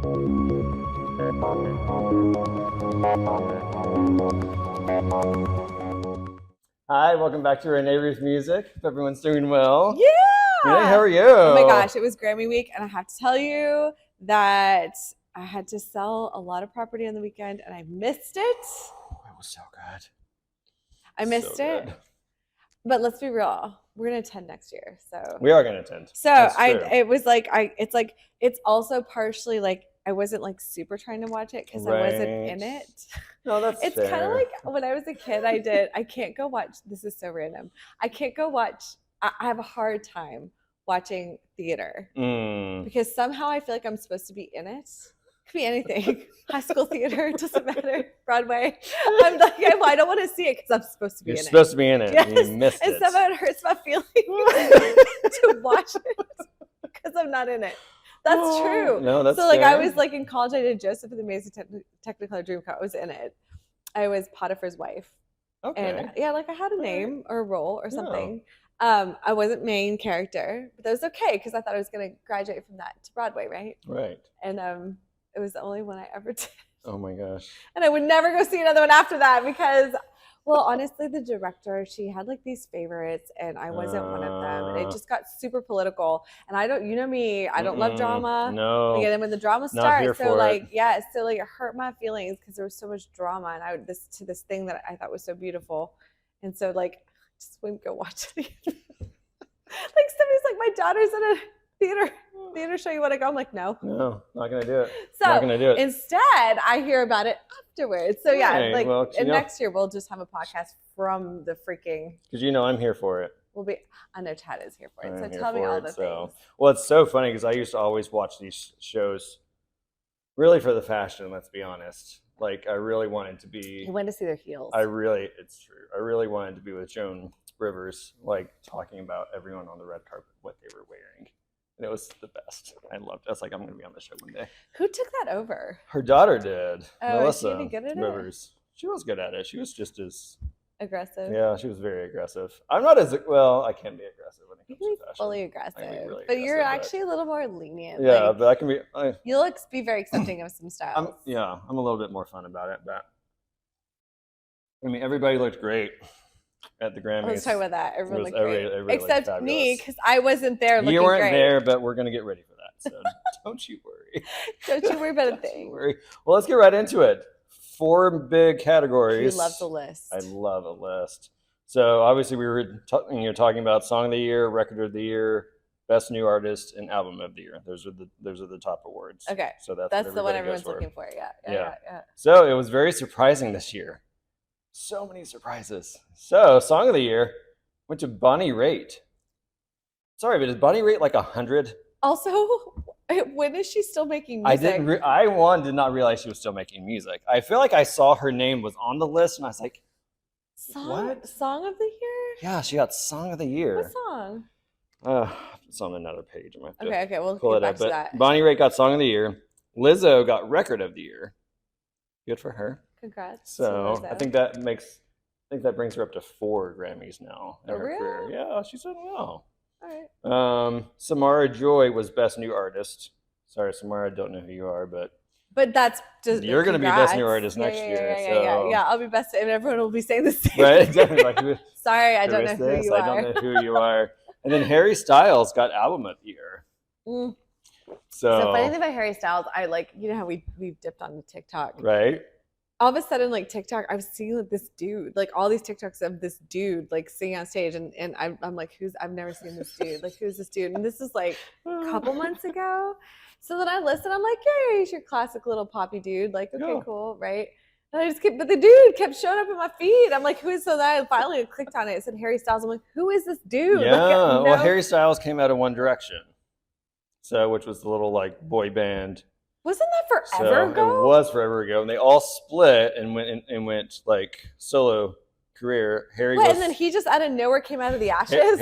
Hi, welcome back to Renee Ruth Music. Hope everyone's doing well. Yeah. Renee, how are you? Oh my gosh, it was Grammy week, and I have to tell you that I had to sell a lot of property on the weekend, and I missed it. It was so good. I missed it. Good. But let's be real, we're gonna attend next year. So we are gonna attend. So it's also partially like I wasn't like super trying to watch it because I wasn't in it. No, that's It's kind of like when I was a kid, I can't go watch, this is so random. I can't go watch, I have a hard time watching theater because somehow I feel like I'm supposed to be in it. Could be anything. High school theater, it doesn't matter. Broadway. I'm like, I don't want to see it because I'm supposed to be in it. You're supposed to be in it. Yes. You missed it. And somehow it hurts my feelings to watch it because I'm not in it. That's true. No, that's so like fair. I was like in college, I did Joseph and the Amazing Technicolor Dreamcoat. I was in it. I was Potiphar's wife. Okay. And yeah, like I had a name or a role or something. I wasn't main character, but that was okay because I thought I was going to graduate from that to Broadway, right? Right. And it was the only one I ever did. Oh my gosh. And I would never go see another one after that because, well, honestly, the director, she had like these favorites and I wasn't one of them. And it just got super political. And I don't, you know me, I don't love drama. No. Like, and then when the drama starts, so like, yeah, so like it hurt my feelings because there was so much drama and this thing that I thought was so beautiful. And so like, I just wouldn't go watch it. Like somebody's like, my daughter's in a theater show, you want to go? I'm like, no, not gonna do it. So not gonna do it. Instead, I hear about it afterwards. So yeah, right, and next year we'll just have a podcast from the freaking. Because I'm here for it. I know Chad is here for it. So tell me all the things. Well, it's so funny because I used to always watch these shows, really for the fashion. Let's be honest. Like I really wanted to be. You went to see their heels. It's true. I really wanted to be with Joan Rivers, like talking about everyone on the red carpet, what they were wearing. And it was the best. I loved it. I was like, I'm going to be on the show one day. Who took that over? Her daughter did. Melissa is she any good at Rivers. She was good at it. She was just as aggressive. Yeah, she was very aggressive. I'm not as well. I can be aggressive when it comes to fashion. Fully aggressive, really but you're actually a little more lenient. Yeah, like, but I can be. You'll be very accepting of some styles. I'm a little bit more fun about it, but I mean, everybody looked great at the Grammys. Let's talk about that. Everyone looked great. Everybody except me, because I wasn't there looking great. You weren't there, but we're going to get ready for that. So don't you worry. Don't you worry about a thing. Worry. Well, let's get right into it. 4 big categories. He loves a list. I love a list. So obviously we were talking about Song of the Year, Record of the Year, Best New Artist, and Album of the Year. Those are the top awards. Okay. So that's the one everyone's looking for. Yeah. So it was very surprising this year. So many surprises. So, Song of the Year went to Bonnie Raitt. Sorry, but is Bonnie Raitt like 100? Also, when is she still making music? I did not realize she was still making music. I feel like I saw her name was on the list, and I was like, what? Song of the Year? Yeah, she got Song of the Year. What song? It's on another page. Okay, we'll get back to that. Bonnie Raitt got Song of the Year. Lizzo got Record of the Year. Good for her. Congrats. So I think that brings her up to 4 Grammys now in her career. Yeah, she's done well. All right. Samara Joy was Best New Artist. Sorry, Samara, I don't know who you are, but that's just you're going to be Best New Artist next year. Yeah. I'll be best, and everyone will be saying the same. Right, exactly. Like, sorry, I don't know who you are. I don't know who you are. And then Harry Styles got Album of the Year. So funny thing about Harry Styles, I like, you know how we've dipped on the TikTok, right? All of a sudden, like TikTok, I was seeing like this dude, like all these TikToks of this dude like singing on stage, and I'm like, I've never seen this dude. Like, who's this dude? And this is like a couple months ago. So then I listen, I'm like, yeah, he's your classic little poppy dude. Like, okay, cool, right? And I just but the dude kept showing up in my feed. I'm like, who is? So then I finally clicked on it. It said Harry Styles. I'm like, who is this dude? Yeah. Like, well, Harry Styles came out of One Direction, which was the little like boy band. Wasn't that forever ago? It was forever ago, and they all split and went like solo career. And then he just out of nowhere came out of the ashes.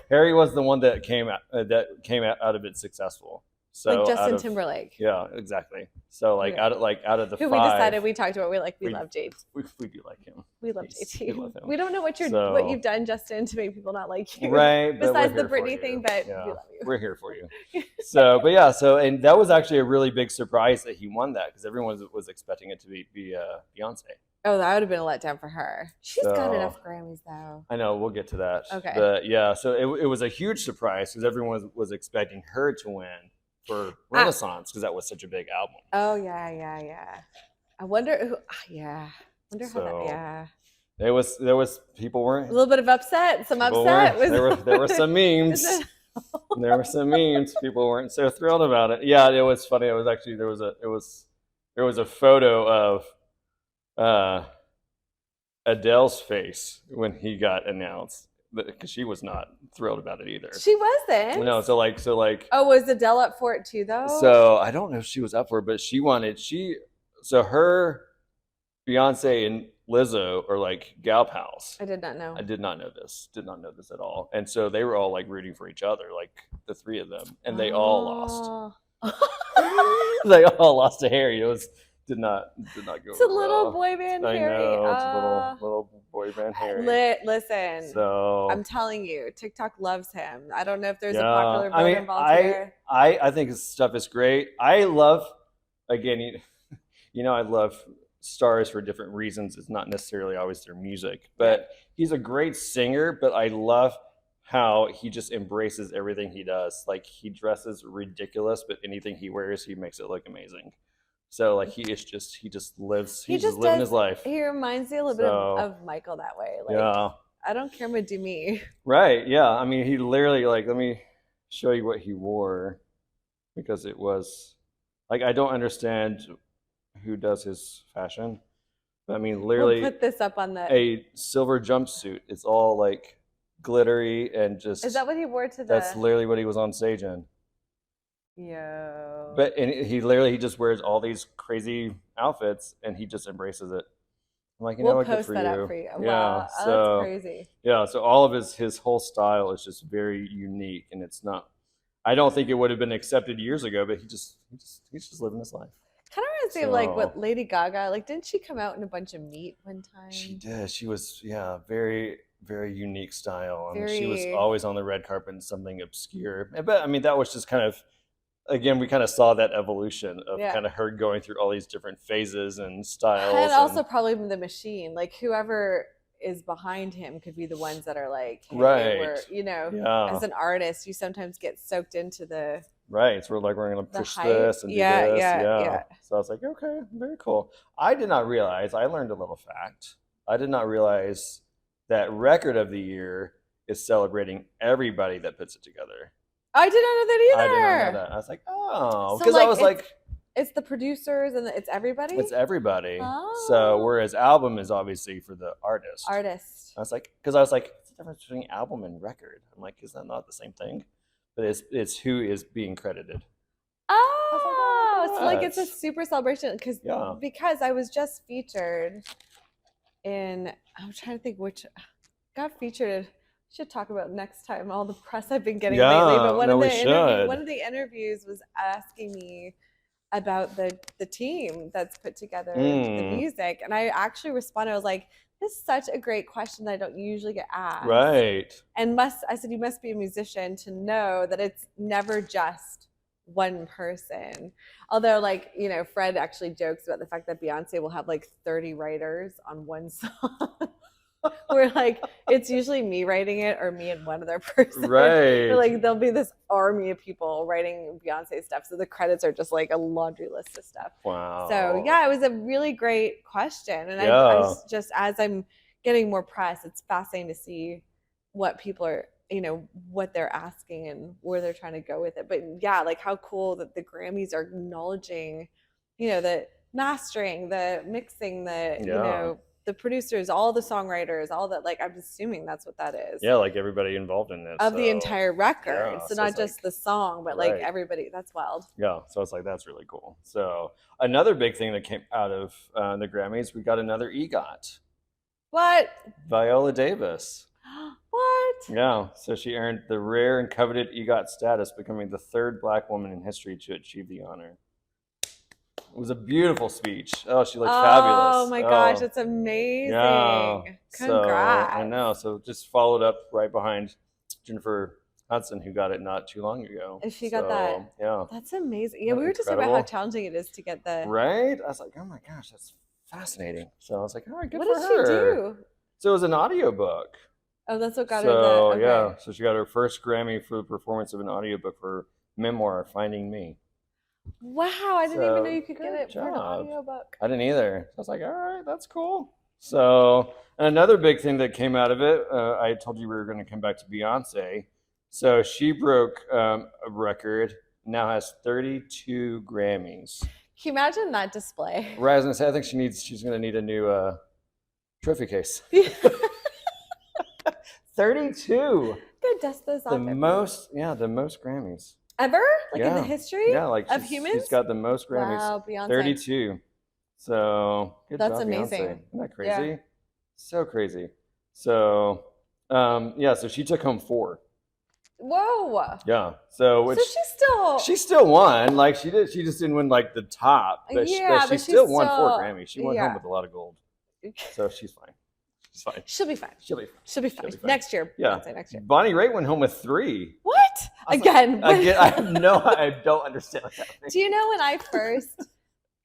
Harry was the one that came out of it successful. So Like out Justin of Timberlake. yeah, exactly. So Okay. out of the Who five, we decided we talked about. We we love JT. we do like him. We love We JT. love him. We don't know what So you've done, Justin, to make people not like you. right, but we're Besides the here for Britney you. thing, but Yeah, we love you. we're here for you. So, but yeah, so and that was actually a really big surprise that he won that because everyone was expecting it to be Beyonce. Oh, that would have been a letdown for her. She's got So- enough Grammys though. I know we'll get to that. Okay. But yeah, so it was a huge surprise because everyone was expecting her to win for Renaissance because that was such a big album. Oh yeah. I wonder who. Yeah. I wonder how So- that. Yeah. There was people A weren't. little bit of upset. Some people upset. weren't- there were some memes. There were some memes. People weren't so thrilled about it. Yeah, it was funny. It was actually there was a photo of Adele's face when he got announced because she was not thrilled about it either. She wasn't. No, so like Oh, was Adele up for it too, though? so I don't know if she was up for it, but so her, Beyonce and Lizzo are like gal pals. I did not know. I did not know this. Did not know this at all. And so they were all like rooting for each other, like the three of them, and they all lost. They all lost to Harry. It was did not go. It's a over little well. boy band I Harry. know, it's a little boy band Harry. Listen, So I'm telling you, TikTok loves him. I don't know if there's a yeah, popular vote I mean, involved here. I think his stuff is great. I love, again, I love stars for different reasons. It's not necessarily always their music, but he's a great singer. But I love how he just embraces everything he does. Like he dresses ridiculous, but anything he wears, he makes it look amazing. So like he just lives. He's just living his life. He reminds me a little bit of Michael that way. Like, Yeah. I don't care what do me. Right. Yeah. I mean, he literally like. Let me show you what he wore, because it was like I don't understand who does his fashion. But I mean, literally, We'll put this up on the. a silver jumpsuit. It's all like glittery and just. Is that what he wore to the? That's literally what he was on stage in. Yo. But and he just wears all these crazy outfits and he just embraces it. I'm like, we'll what, good post for that you. up for you. Yeah, Wow, so that's crazy. yeah, so all of his whole style is just very unique, and it's not. I don't think it would have been accepted years ago, but he's just living his life. Kind of reminds me of like what Lady Gaga, like didn't she come out in a bunch of meat one time? She did. She was very very unique style. I mean, she was Very- always on the red carpet in something obscure. But I mean, that was just kind of. Again, we kind of saw that evolution of kind of her going through all these different phases and styles. And also probably the machine, like whoever is behind him could be the ones that are like, hey, right. as an artist, you sometimes get soaked into the right. So we're going to push hype. this and do this. Yeah. So I was like, okay, very cool. I did not realize. I learned a little fact. I did not realize that Record of the Year is celebrating everybody that puts it together. I did not know that either. I did not know that. I was like, oh, So, because like, I was like, it's the producers and it's everybody. it's everybody. Oh. So whereas album is obviously for the artist. I was like, what's the difference between album and record? I'm like, is that not the same thing? But it's who is being credited. Oh, so like it's a super celebration because I was just featured in. I'm trying to think which got featured. Should talk about next time all the press I've been getting lately. But one of the interviews was asking me about the team that's put together the music, and I actually responded. I was like, "This is such a great question that I don't usually get asked." Right. And I said, "You must be a musician to know that it's never just one person." Although, like, Fred actually jokes about the fact that Beyonce will have like 30 writers on one song. Where like it's usually me writing it or me and one other person. Right. But, like there'll be this army of people writing Beyonce stuff. So the credits are just like a laundry list of stuff. Wow. So yeah, it was a really great question. And I was just, as I'm getting more press, it's fascinating to see what people are, what they're asking and where they're trying to go with it. But yeah, like how cool that the Grammys are acknowledging, the mastering, the mixing, the producers, all the songwriters, all that. Like, I'm assuming that's what that is. Yeah, like everybody involved in this. Of the entire record. Yeah, so not just like, the song, but like everybody. That's wild. Yeah, so it's like, that's really cool. So another big thing that came out of the Grammys, we got another EGOT. What? Viola Davis. What? Yeah, so she earned the rare and coveted EGOT status, becoming the third Black woman in history to achieve the honor. It was a beautiful speech. Oh, she looked fabulous. Oh my gosh, it's amazing. Yeah. Congrats. So I know. So just followed up right behind Jennifer Hudson, who got it not too long ago. If she got that. Yeah. That's amazing. Yeah, Isn't we that were just talking about how incredible? challenging it is to get the. Right? I was like, oh my gosh, that's fascinating. So I was like, all right, good What for did her. she do? So it was an audiobook. Oh, that's what got her So the. Okay. yeah, so she got her first Grammy for the performance of an audiobook for her memoir, Finding Me. Wow, I didn't even know you could get good it for an job. audiobook. I didn't either. So I was like, all right, that's cool. So and another big thing that came out of it, I told you we were going to come back to Beyonce. So she broke a record, now has 32 Grammys. Can you imagine that display? Right, I was going to say, I think she's going to need a new trophy case. 32. Go dust those off. The most Grammys. Ever? Like in Yeah. the history Yeah, like of humans? she's got the most Grammys. Wow, Beyonce. 32. So good That's job, amazing. Beyonce. Isn't that crazy? Yeah. So crazy. So yeah, so she took home 4. Whoa. Yeah. So which So she still won. Like she did. She just didn't win like the top. But Yeah, she but still she's won 4 still- Grammys. She went yeah. home with a lot of gold. So she's fine. She's fine. She'll be fine. She'll be fine. She'll be fine. She'll be fine. Next year. Yeah. Beyonce next year. Bonnie Raitt went home with 3. What? I was Again. Again, I don't understand what's happening. Do you know when I first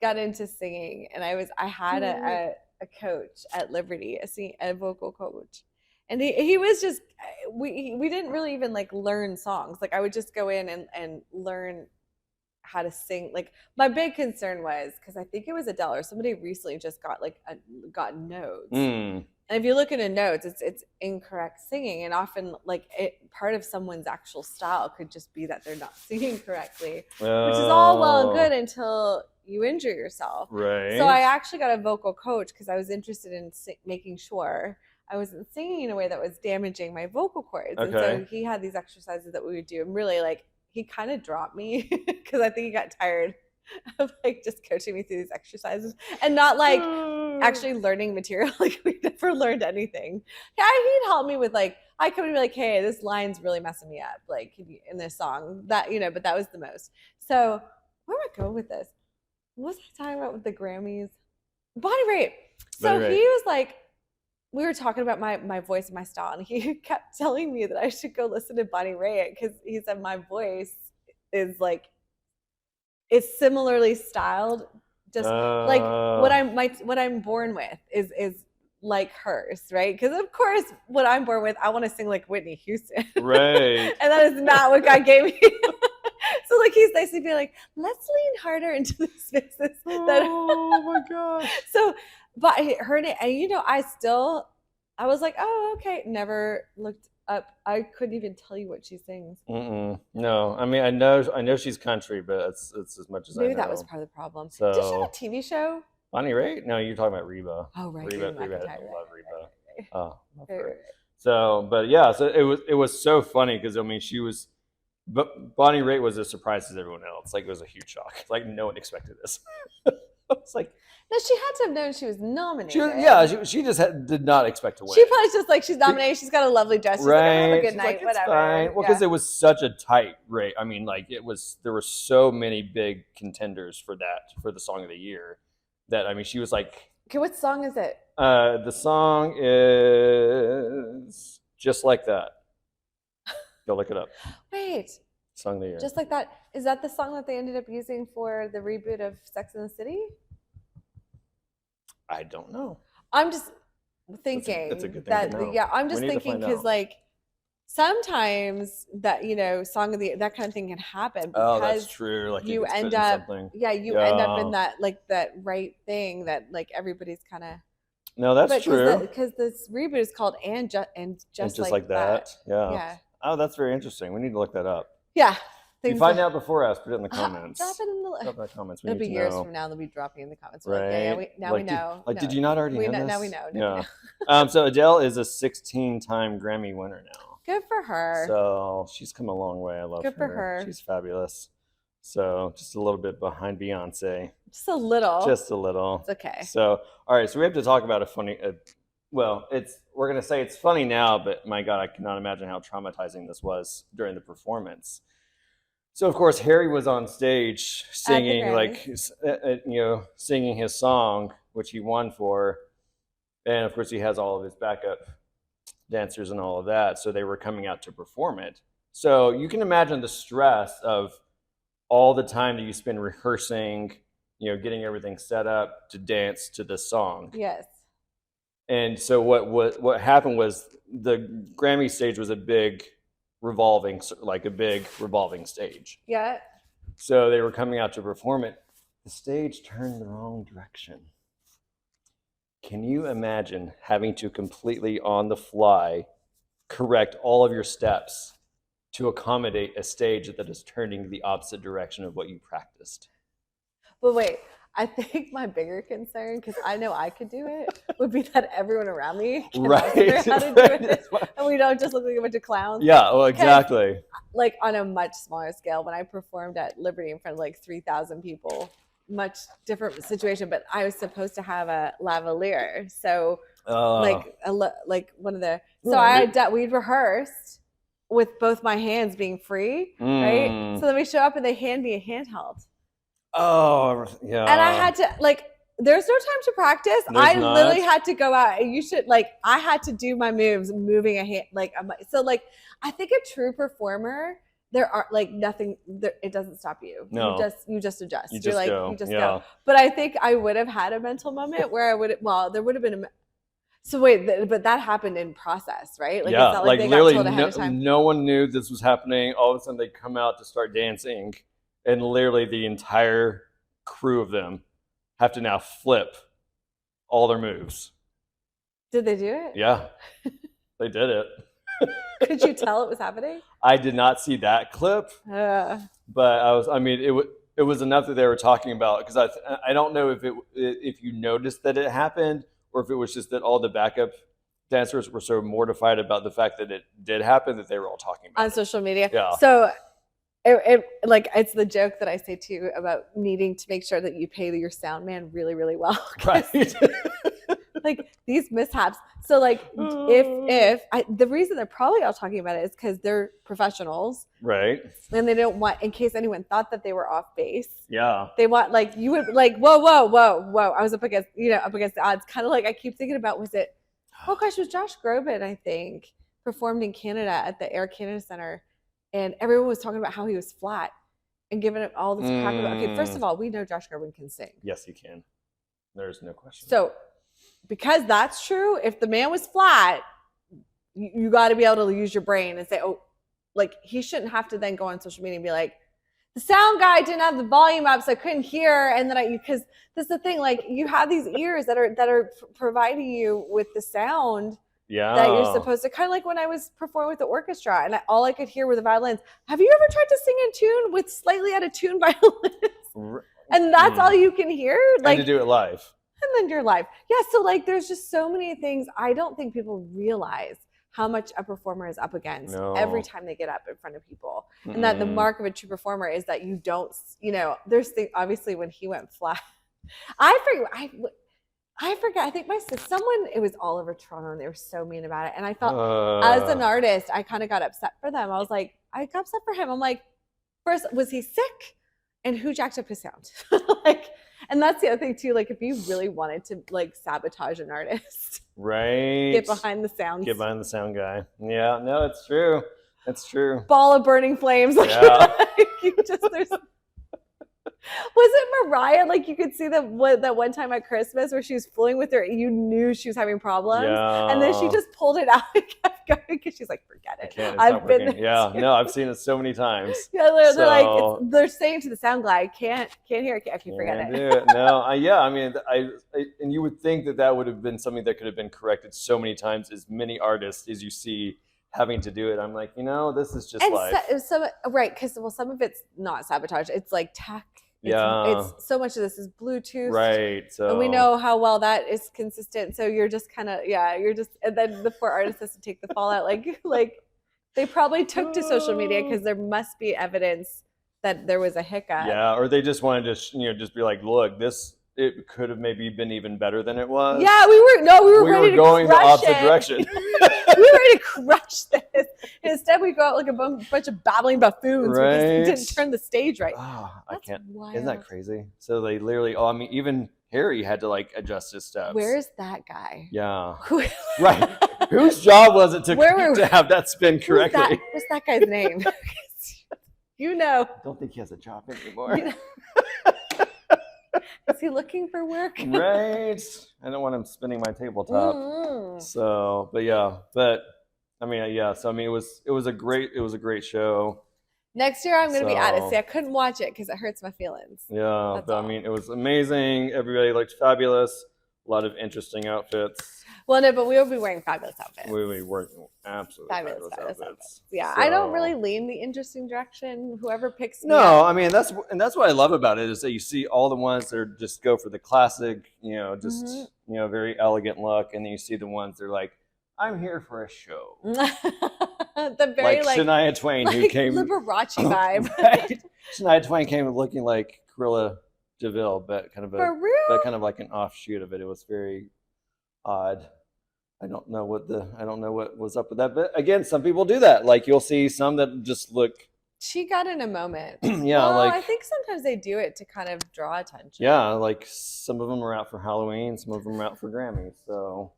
got into singing and I had a coach at Liberty, a vocal coach. And he was just we didn't really even like learn songs. Like I would just go in and learn how to sing. Like my big concern was because I think it was Adele or somebody recently just got notes. And if you look into notes, it's incorrect singing, and often like part of someone's actual style could just be that they're not singing correctly, which is all well and good until you injure yourself. Right. So I actually got a vocal coach because I was interested in making sure I wasn't singing in a way that was damaging my vocal cords. And so he had these exercises that we would do, and really like he kind of dropped me because I think he got tired of like just coaching me through these exercises and not like actually learning material. Like we never learned anything. Yeah, he'd help me with like I could be like, hey, this line's really messing me up, like in this song. That but that was the most. So where am I going with this? What was I talking about with the Grammys? Bonnie Raitt. So he was like, we were talking about my voice and my style, and he kept telling me that I should go listen to Bonnie Raitt because he said my voice is like it's similarly styled, just like what I'm born with is like hers, right? Because of course, what I'm born with, I want to sing like Whitney Houston, right? And that is not what God gave me. So like he's basically being like, let's lean harder into the spaces. Oh my gosh! So, but I heard it, and I was like, oh okay. Never looked up. I couldn't even tell you what she sings. No, I mean I know she's country, but it's as much as maybe I know. that was part of the problem. So, did she have a TV show? Bonnie Raitt? No, you're talking about Reba. Oh right, Reba. Right. Love Reba. Oh, love her. Right. So, but yeah, so it was so funny because I mean but Bonnie Raitt was as surprised as everyone else. Like it was a huge shock. Like no one expected this. It's like no, she had to have known she was nominated. She just did not expect to win. She probably just like she's nominated. She's got a lovely dress. She's like, have a good night, whatever. Fine. Well, because it was such a tight race. I mean, like there were so many big contenders for the song of the year that I mean, she was like. Okay, what song is it? The song is Just Like That. Go look it up. Wait. Song of the year. Just Like That. Is that the song that they ended up using for the reboot of Sex and the City? I don't know. I'm just thinking that's a good thing to know. Yeah, I'm just thinking because like sometimes that song of the that kind of thing can happen because that's true. Like you end up end up in that like that right thing that like everybody's kind of. No, that's true. Because this reboot is called and just like that. Yeah. Oh, that's very interesting. We need to look that up. Yeah. If you find out before us, put it in the comments. Drop it in the comments. It'll be years from now. They'll be dropping in the comments. Right. Like, yeah, we know. Did you not already know this? Now we know. Yeah. So Adele is a 16-time Grammy winner now. Good for her. So she's come a long way. I love her. Good for her. She's fabulous. So just a little bit behind Beyonce. Just a little. Just a little. It's okay. So all right. So we have to talk about well, we're gonna say it's funny now, but my God, I cannot imagine how traumatizing this was during the performance. So of course Harry was on stage At the singing Grammys. singing his song, which he won for, and of course he has all of his backup dancers and all of that. So they were coming out to perform it. So you can imagine the stress of all the time that you spend rehearsing, getting everything set up to dance to this song. Yes. And so what happened was the Grammy stage was a big revolving stage. Yeah. So they were coming out to perform it. The stage turned the wrong direction. Can you imagine having to completely on the fly correct all of your steps to accommodate a stage that is turning the opposite direction of what you practiced? But wait, I think my bigger concern, because I know I could do it, would be that everyone around me can also learn how to do it, and we don't just look like a bunch of clowns. Yeah, well, exactly. Like on a much smaller scale, when I performed at Liberty in front of like 3,000 people, much different situation. But I was supposed to have a lavalier, so like one of the. So we'd rehearsed with both my hands being free, right? So then we show up and they hand me a handheld. Oh, yeah. And I had to, like, there's no time to practice. Literally had to go out. And I had to do my moves, moving a hand. So, I think a true performer, there are, nothing, it doesn't stop you. No. You just adjust. You just go. You just go. But I think I would have had a mental moment where there would have been so wait, but that happened in process, right? It's not like they literally got told ahead of time. No one knew this was happening. All of a sudden they come out to start dancing. And literally the entire crew of them have to now flip all their moves. Did they do it? Yeah, they did it. Could you tell it was happening? I did not see that clip, but it was enough that they were talking about, because I don't know if you noticed that it happened, or if it was just that all the backup dancers were so mortified about the fact that it did happen that they were all talking about on social media. Yeah. So it's the joke that I say too about needing to make sure that you pay your sound man really, really well. Right. Like these mishaps. So the reason they're probably all talking about it is because they're professionals. Right. And they don't want, in case anyone thought that they were off base. Yeah. They want, you would whoa. I was up against the odds. Kind of I keep thinking about, it was Josh Groban, I think, performed in Canada at the Air Canada Center. And everyone was talking about how he was flat and giving it all this crap about. Okay, first of all, we know Josh Groban can sing. Yes, he can. There's no question. So, because that's true, if the man was flat, you got to be able to use your brain and say, he shouldn't have to then go on social media and be like, the sound guy didn't have the volume up, so I couldn't hear. And then because that's the thing, you have these ears that are providing you with the sound. Yeah. That you're supposed to, kind of like when I was performing with the orchestra and all I could hear were the violins. Have you ever tried to sing in tune with slightly out of tune violins? And that's all you can hear? And to do it live. And then you're live. Yeah, so there's just so many things. I don't think people realize how much a performer is up against every time they get up in front of people. And that the mark of a true performer is that you don't, there's things, obviously when he went flat. I forget. I think it was Oliver Toronto, and they were so mean about it. And I felt, as an artist, I kind of got upset for them. I got upset for him. I'm like, first, was he sick? And who jacked up his sound? And that's the other thing too. If you really wanted to sabotage an artist, right? Get behind the sound. Get behind the sound guy. Yeah, no, it's true. It's true. Ball of burning flames. Yeah. There's. Was it Mariah? You could see that one time at Christmas where she was fooling with her. You knew she was having problems. Yeah. And then she just pulled it out and kept going because she's like, forget it. I've been there. Yeah. No, I've seen it so many times. Yeah, they're saying to the sound guy, I can't hear it. Okay, forget it. No, and you would think that would have been something that could have been corrected so many times, as many artists as you see having to do it. I'm like, this is just life. Right, because some of it's not sabotage. It's tech. It's so much of this is Bluetooth, right? So, and we know how well that is consistent. So you're just and then the poor artist has to take the fallout. They probably took to social media because there must be evidence that there was a hiccup. Yeah, or they just wanted to just be like, look, this it could have maybe been even better than it was. Yeah, we were ready to going the crush opposite it. direction. We were ready to crush this. Instead, we go out like a bunch of babbling buffoons because Right. we didn't turn the stage right. Oh, I That's can't. wild. Isn't that crazy? So they literally. Oh, I mean, even Harry had to like adjust his steps. Where's that guy? Yeah. Right. Whose job was it to have that spin correctly? What's that guy's name? You know. I don't think he has a job anymore. You know. Is he looking for work? Right. I don't want him spinning my tabletop. Mm-hmm. So, I mean, yeah. So I mean, it was a great show. Next year, I'm going to be at it. See, I couldn't watch it because it hurts my feelings. Yeah, That's but all. I mean, it was amazing. Everybody looked fabulous. A lot of interesting outfits. Well, no, but we will be wearing fabulous outfits. We were absolutely Fabulous outfits. outfits. Yeah, So- I don't really lean the interesting direction. Whoever picks me No, up. I mean that's what I love about it is that you see all the ones that are just go for the classic, Mhm. very elegant look, and then you see the ones that are like, I'm here for a show, The very like Shania Twain, who came Liberace vibe. right? Shania Twain came looking like Cruella de Vil, but kind of For real? like an offshoot of it. It was very odd. I don't know what was up with that, but again, some people do that. Like you'll see some that just look, She got in a moment. yeah, Well, like I think sometimes they do it to kind of draw attention. yeah, like some of them are out for Halloween, some of them are out for Grammys. So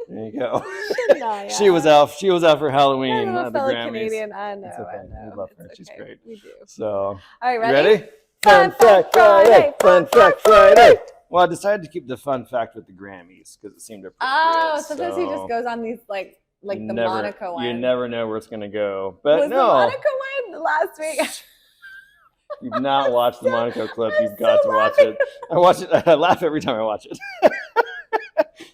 there you go. Shania. She was out for I Halloween know, at the fellow Grammys. Canadian. I know. It's okay. I know. We love It's her. She's okay. great. We do. So All right, you ready? ready? Fun Fact Friday! Fun Fact Friday! Well, I decided to keep the fun fact with the Grammys because it seemed appropriate. Oh, sometimes he so just goes on these like the you never- Monaco one. You never know where it's going to go. But Was the no, Monaco one last week? you've not watched the So- Monaco clip. I'm You've got to so watch laughing. it. I watch it. I laugh every time I watch it.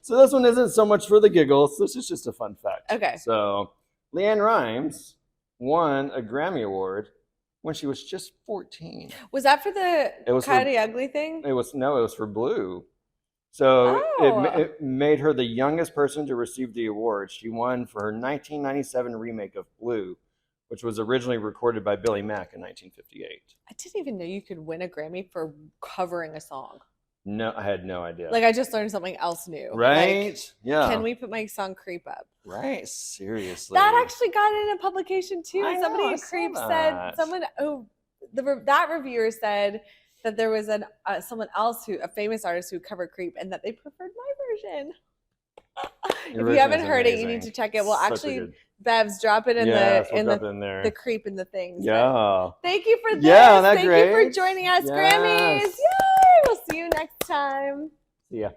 So this one isn't so much for the giggles. This is just a fun fact. Okay. So Leanne Rimes won a Grammy Award when she was just 14. Was that for the It was for- Coyote Ugly thing? It was for Blue. So Oh. it made her the youngest person to receive the award. She won for her 1997 remake of Blue, which was originally recorded by Billy Mack in 1958. I didn't even know you could win a Grammy for covering a song. No, I had no idea. Like I just learned something else new. Right? Like, Yeah. can we put my song "Creep Up"? Right. Seriously. That actually got in a publication too. I know, Somebody I at saw Creep that. said that reviewer said that there was someone else a famous artist who covered Creep and that they preferred my version. Your If you haven't version is heard it, you need amazing. to check it. Well, Such a actually, good- Bevs, drop it in Yes, the we'll in drop the it in there. the Creep and the things. But Yeah. thank you for this. Yeah, isn't that Thank you for great? joining us, Yes. Grammys. Yay! We'll see you next time. See ya.